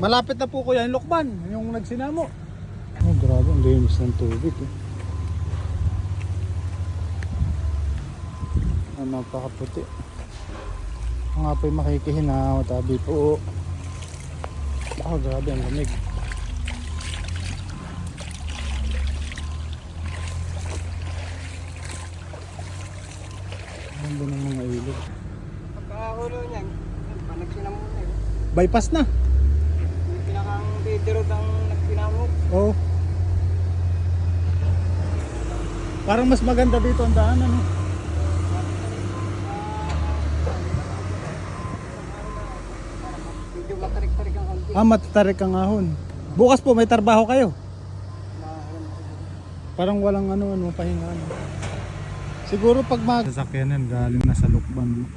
Malapit na po kuya yung Lokban, yung nagsinamo. Oh, grabe, ang linis ng tubig eh. Napakaputi. Ang apoy makikihinaw, tabi po. Oh, grabe, ang lamig. Ang ganda ng mga ilog. Pagkahulo niyan, nagsinamo na eh. Bypass na. Yung pinakang Pedro ang nagsinamo. Oh. Parang mas maganda dito ang daan, ano? Medyo matarik-tarik ang konti. Matatarik ang ahon. Bukas po may trabaho kayo. Parang walang ano pahinga. Siguro pag sasakyanan galing na sa Lokban.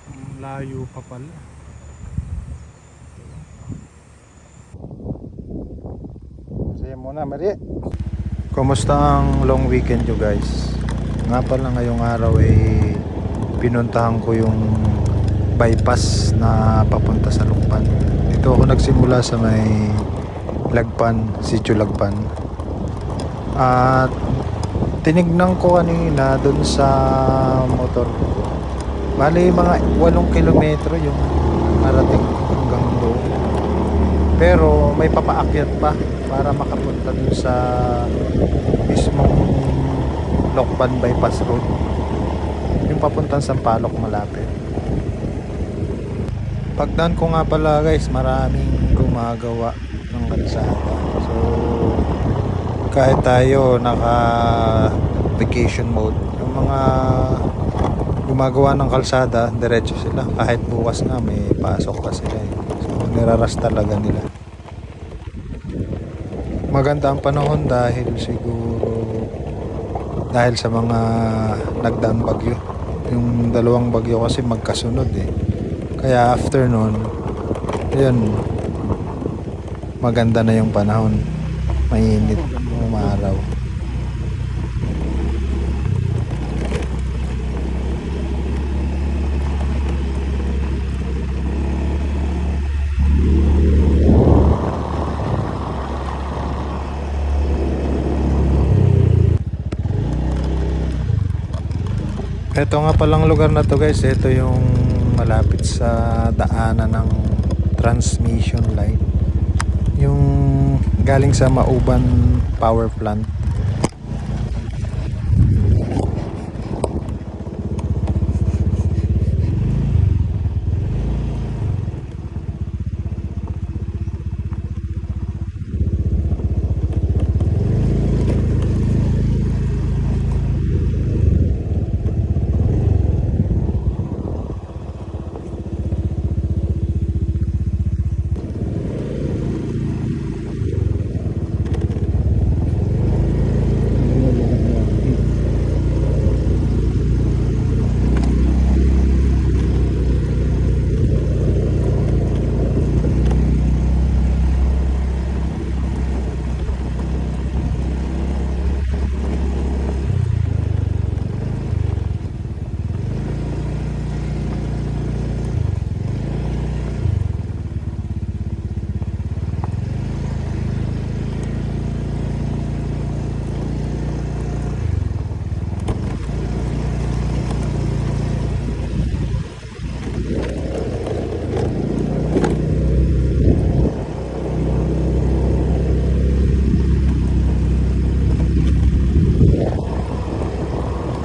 Ang layo pa pala. Sige muna, Marie. Kumusta ang long weekend you guys? Nga pala ngayong araw ay pinuntahan ko yung bypass na papunta sa Lokban. Dito ako nagsimula sa may Lagpan, Sitio Lagpan. At tinignan ko kanina dun sa motor ko. Bali mga 8 kilometro yung narating hanggang doon. Pero may papaakyat pa para makapunta dun sa mismong Lokban bypass road. Yung papuntang Sampaloc malapit. Pagdaan ko nga pala guys, maraming gumagawa ng kalsada. So kahit tayo naka vacation mode, yung mga gumagawa ng kalsada diretso sila. Kahit bukas nga may pasok pa sila eh. So niraras talaga nila. Maganda ang panahon dahil sa mga nagdaang bagyo. Yung 2 bagyo kasi magkasunod eh. Kaya after nun, yun, maganda na yung panahon. Mainit, umaraw. Ito nga palang lugar na to guys, ito yung malapit sa daanan ng transmission line. Yung galing sa Mauban Power Plant.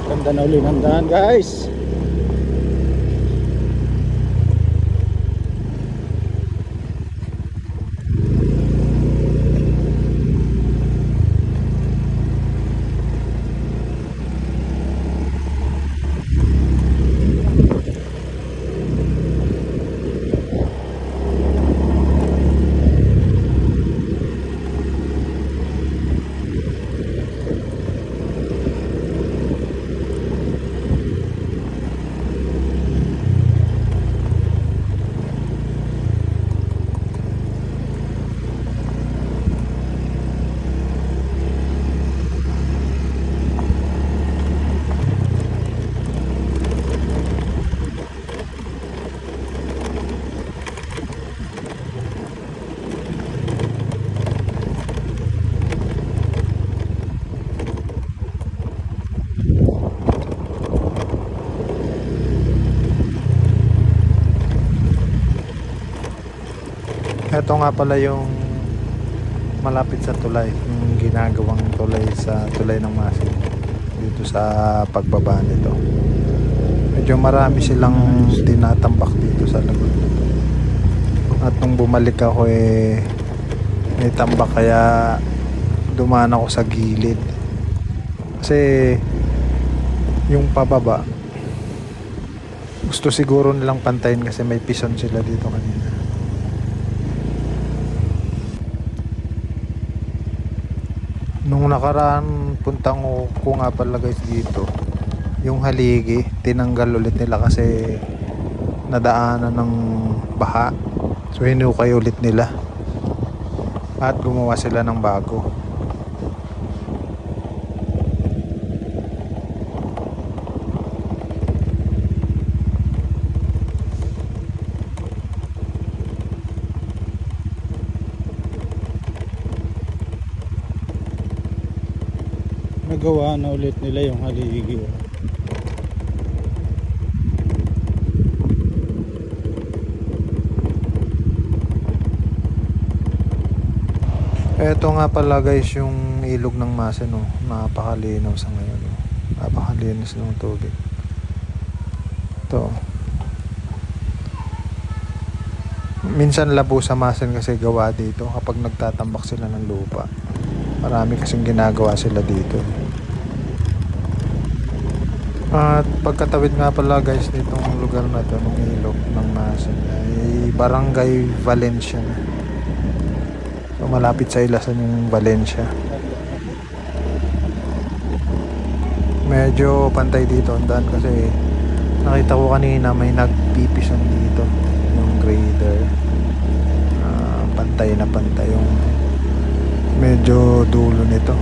Ganda na uli ng daan guys. Ito nga pala yung malapit sa tulay, yung ginagawang tulay sa tulay ng Masin dito sa pagbaba nito. Medyo marami silang tinatambak dito sa lagot. At nung bumalik ako may tambak, kaya dumaan ako sa gilid. Kasi yung pababa gusto siguro nilang pantayin kasi may pison sila dito kanina. Nung nakaraan puntang ko nga pala guys dito, yung haligi tinanggal ulit nila kasi nadaanan ng baha. So hinukay ulit nila at gumawa sila ng bago. Nagawa na ulit nila yung haligi. Eto nga pala guys yung ilog ng Masin, no? Napakalinaw sa ngayon, no? Napakalinis ng tubig. Ito. Minsan labo sa Masin kasi gawa dito kapag nagtatambak sila ng lupa. Marami kasing ginagawa sila dito. At pagkatawid nga pala guys nitong lugar na to, ng ilog ng Masin, ay Barangay Valencia na. So, malapit sa Ilasan yung Valencia. Medyo pantay dito ang daan kasi nakita ko kanina may nagpipison dito yung grader. Pantay na pantay yung medyo dulo nito.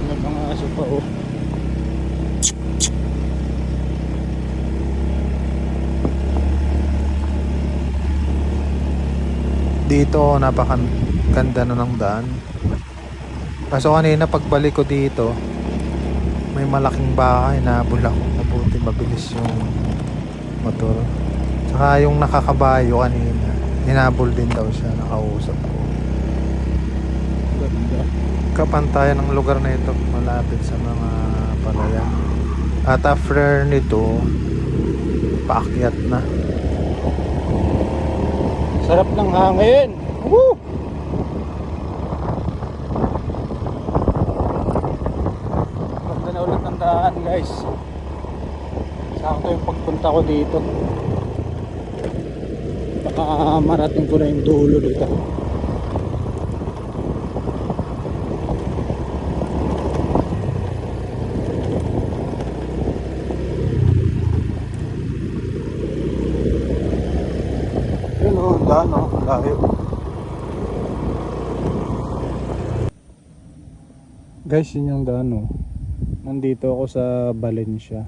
May mga aso pa oh. Dito napakaganda na ng daan. Kaso kanina pagbalik ko dito, may malaking bahay na bulak. Mabuti mabilis yung motor. Saka yung nakakabayo kanina, hinabol din daw siya, nakausap ko. Ganda. Kapantayan ng lugar na ito, malapit sa mga palayan. At after nito, paakyat na. Sarap ng hangin. Woo! Ganda na ulit ng daan guys. Sakto yung pagpunta ko dito. Baka marating ko na yung dulo dito. Yun o, daan o, layo. Guys, yun yung daan o. Nandito ako sa Valencia.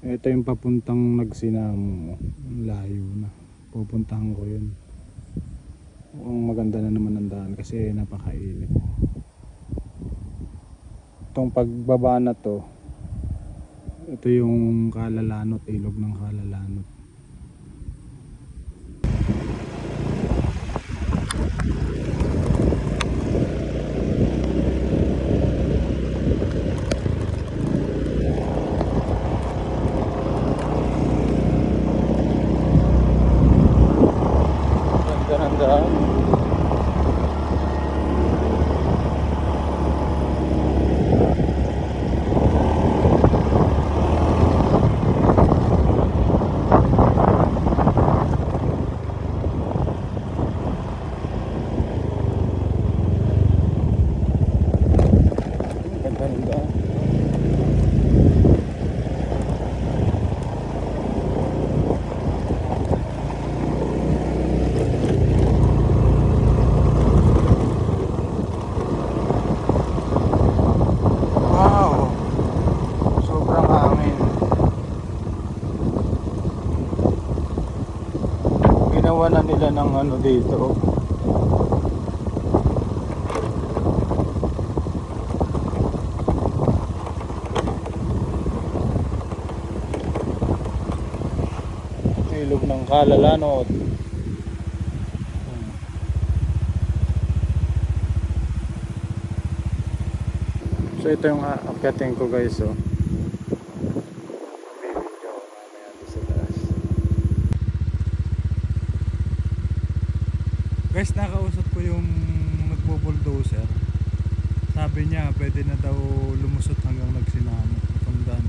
Ito yung papuntang Nagsinamo. Layo na. Pupuntahan ko yun. Ang maganda na naman ang daan kasi napakainit. Itong pagbaba na to, ito yung Kalalanot, ilog ng Kalalanot. Ganda. Ginawa na nila ng ano dito. Ilog ng Kalalanot. So ito yung aakyatin ko guys, oh. May video ako mamaya doon sa taas. Guys, nakausap ko yung nagbo-bulldozer. Sabi niya pwede na daw lumusot hanggang nagsinamo itong daan.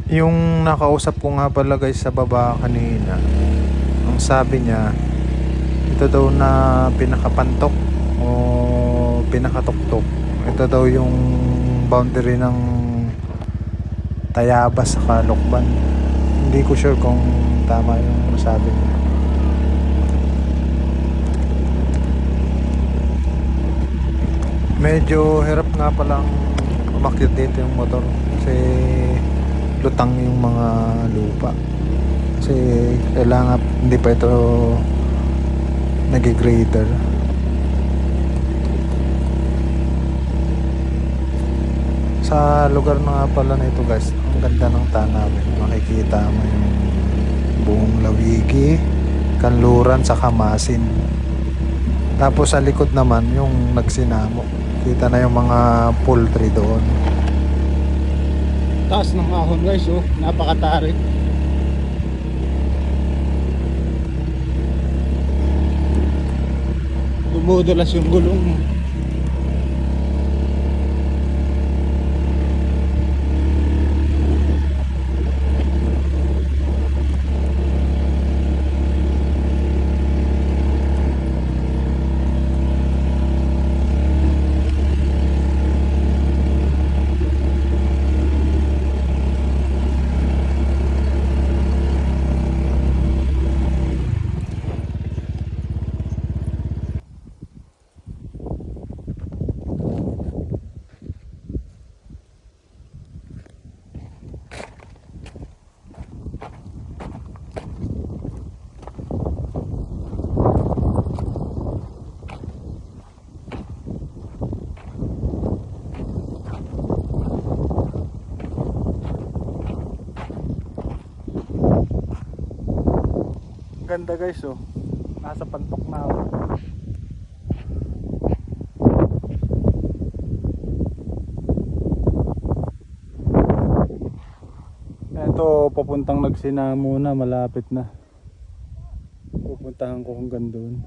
Yung nakausap ko nga pala guys sa baba kanina, ang sabi niya, ito daw na pinakapantok o pinakatuktok. Ito daw yung boundary ng Tayabas sa Calocban. Hindi ko sure kung tama yung sabi niya. Medyo hirap nga palang umakyat dito yung motor kasi lutang yung mga lupa. Kasi kailangan, hindi pa ito nag-grader. Sa lugar na nga pala na ito guys, ang ganda ng tanawin. Makikita mo yung buong Lawigi, Kanluran sa Kamasin. Tapos sa likod naman yung nagsinamo. Kita na yung mga poultry doon. Taas ng ahon guys, oh, napakatarik. Dumudulas yung gulong. Ganda guys, oh. Nasa pantok na ako. Ito, papuntang Nagsinamo na, malapit na. Pupuntahan ko hanggang doon.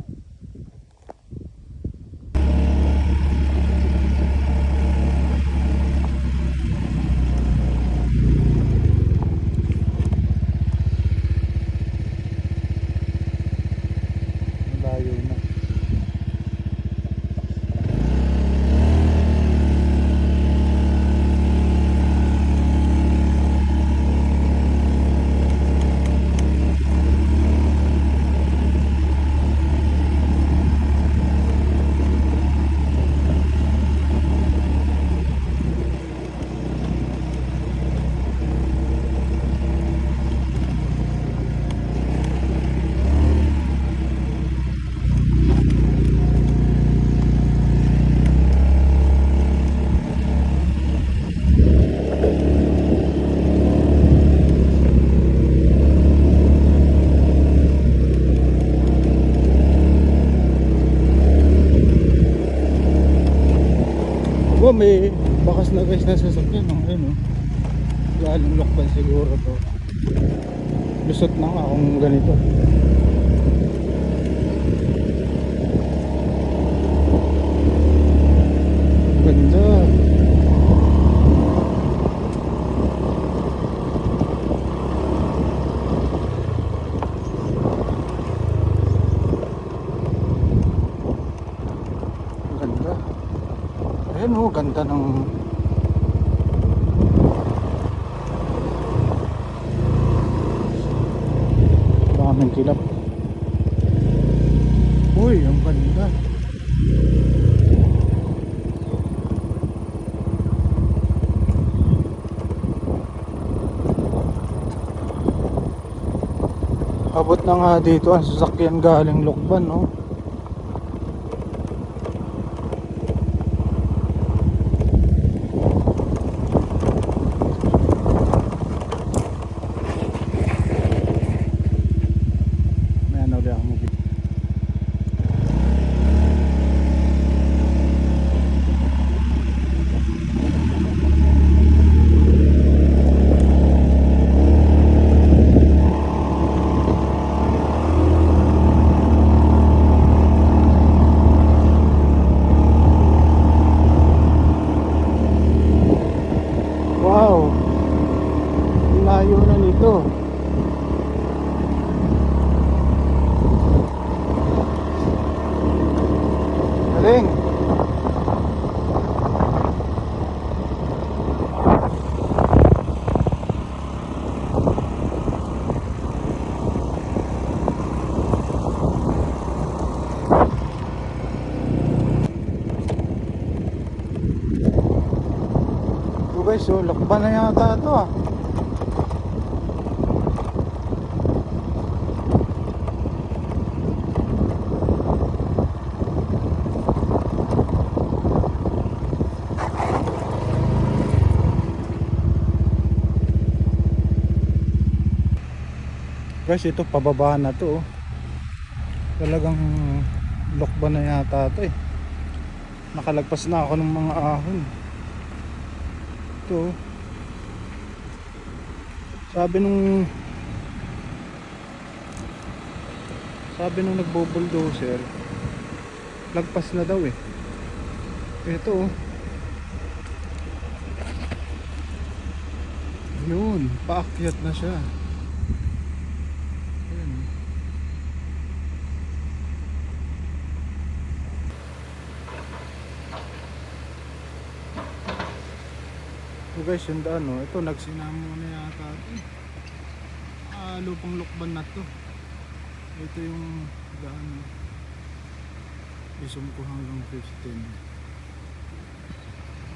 Layo na. Oh, may bakas na guys na sasakyan, oh. Ayun, oh. Galing lokban siguro to. Lusot na nga kung ganito. Ganda. Ganda. Ayan, oh, ganda ng daming kilap. Uy, ang ganda. Abot na nga dito ang sasakyan galing Lokban, no? May ano ulit ako mabit. Wow! Layo na nito. Galing! So guys, so lakban na yata ito ah. Guys, ito pababa na to oh. Talagang lokban na yata ito eh. Nakalagpas na ako ng mga ahon. Ito oh. Sabi nung nagbo-bulldozer, lagpas na daw eh. Ito oh. Yun, paakyat na siya. Ayan. So guys, yung daan oh, ito nagsinamo na yata ito. Lupang Lokban na to. Ito yung daan oh. Isum ko hanggang 15.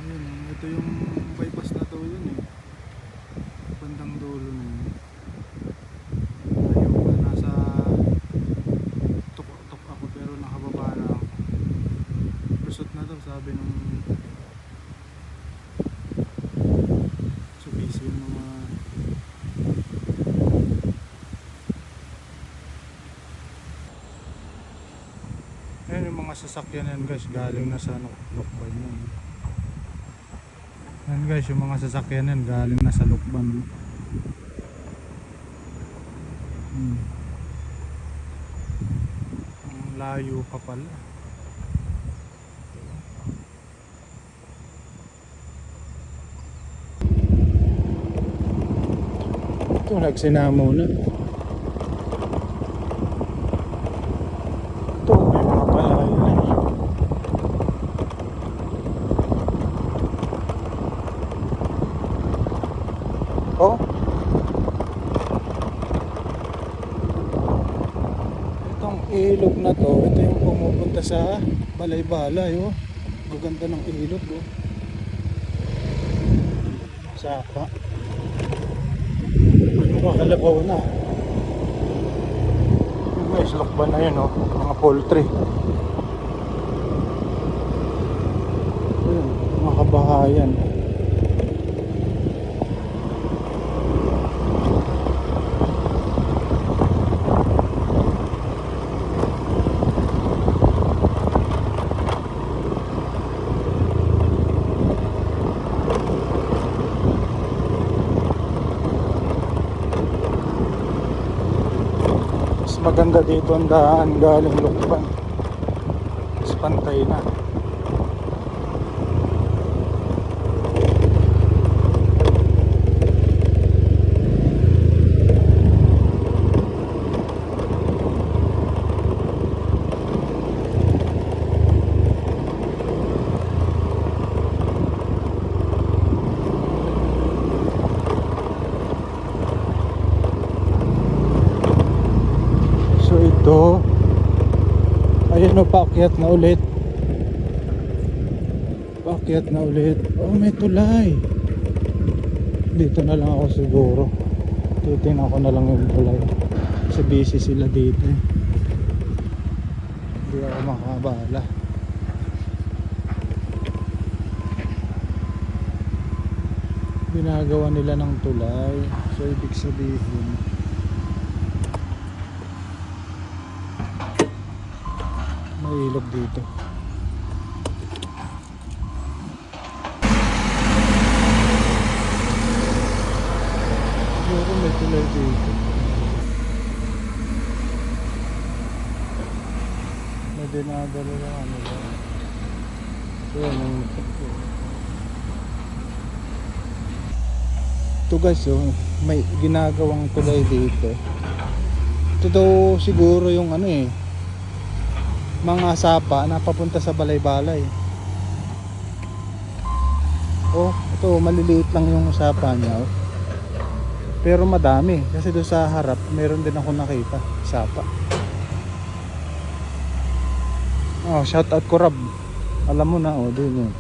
Ayun oh, ito yung bypass na to yun eh. Bandang dulo na yun. Ayaw pa nasa tok ako pero nakababa na ako. Lusot na to sabi nung subisi yung mga ayun yung mga sasakyan yan guys galing na sa Lokban yan. Yan guys yung mga sasakyan yan galing na sa Lokban. Ang layo pa pala. Ito nagsinamo na. Ito may mga palayo na. Oh. Itong ilog na to, ito yung pumupunta sa Balay-Balay oh. Maganda ng ilog oh. Sapa. Makalabaw na. Yung guys, Lokban na yun oh. Mga poultry. Ayun, mga kabahayan. Maganda dito ang daan galing Lokban. Mas pantay na. Ito ayun o, paakyat na ulit. Paakyat na ulit. Oh, may tulay. Dito na lang ako siguro. Titingnan ko na lang yung tulay. Kasi busy sila dito eh. Hindi ako makabala. Ginagawa nila ng tulay. So ibig sabihin may ilog dito. Siguro may tulay dito. May dinadala lang ano ba. So yan ang ito guys, oh, may ginagawang tulay dito. Ito daw siguro yung ano eh, mga sapa na papunta sa balay-balay. Oh, ito maliliit lang yung sapa niya, oh. Pero madami kasi doon sa harap meron din ako nakita sapa. Oh, shout out ko Rab. Alam mo na, oh, doon yun.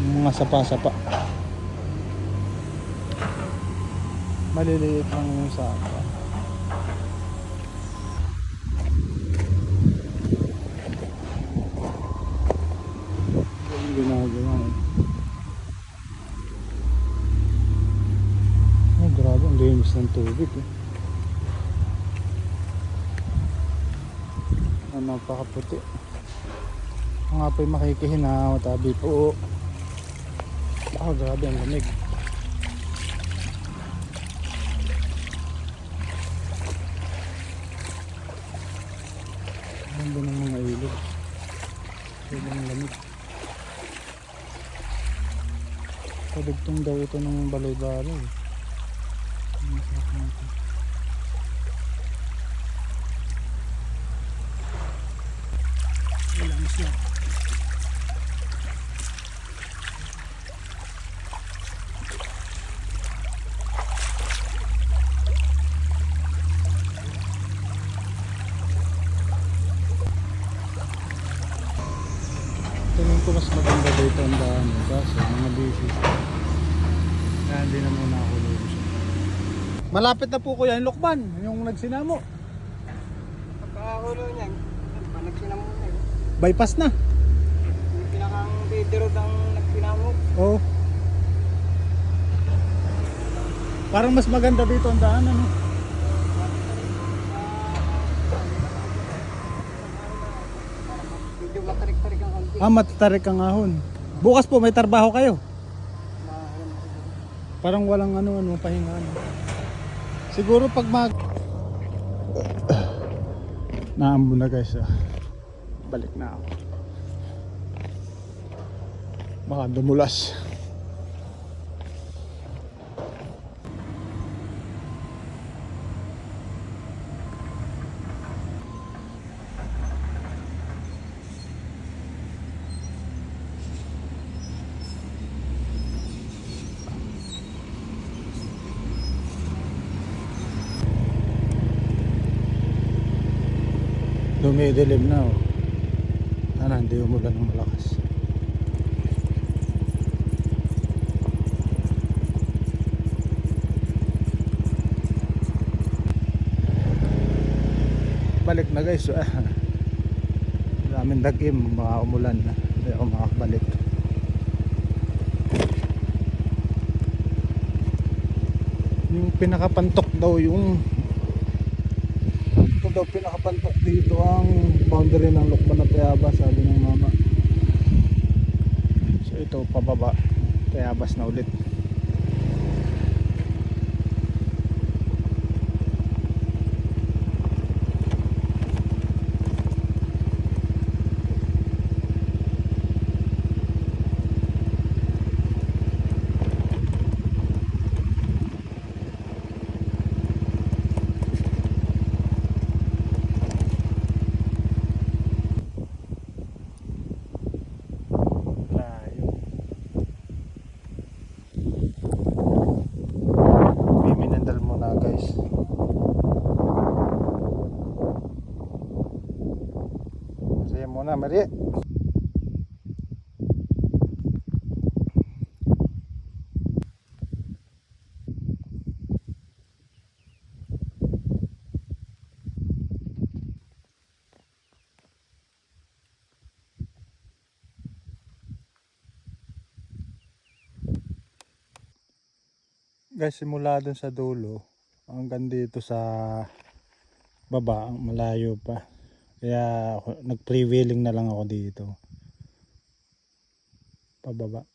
Yung mga sapa-sapa. Maliliit lang yung sapa. Yung ginagawa eh. Oh, grabe, ang linis ng tubig eh. Napakaputi. Ang apoy makikihinaw, tabi po. Grabe ang lamig. Ganda ng mga ilog. Ganda ng lamig. Kadugtong daw ito ng balay-balay. Walang siya. Tingin ko mas maganda dito ang daan kasi mga busy. Kaya hindi na muna ako lulus. Malapit na po kuya yung Lokban, yung nagsinamo. Pagkahulo niyan, pa nagsinamuna eh. Bypass na. Yung pinakang feeder road ang nagsinamog. Oo. Parang mas maganda dito ang daan ano. Medyo matarik-tarik ang konti. Matatarik ang ahon. Bukas po may trabaho kayo. Mahal. Parang walang ano pahinga ano. Siguro pag naambo na guys. Balik na ako. Baka dumulas. Dumidilim na oh. Sana hindi umulan ng malakas. Balik na guys. Daming dagim, baka umulan na. Hindi ako makakabalik. Yung pinakapantok daw yung daw pinakapantok dito ang boundary ng Lokban at Tayabas, sabi ng mama. So ito pababa, Tayabas na ulit. Muna Maria. guys, simula dun sa dulo hanggang dito sa baba, malayo pa. Kaya nag-pre-wheeling na lang ako dito. Pababa.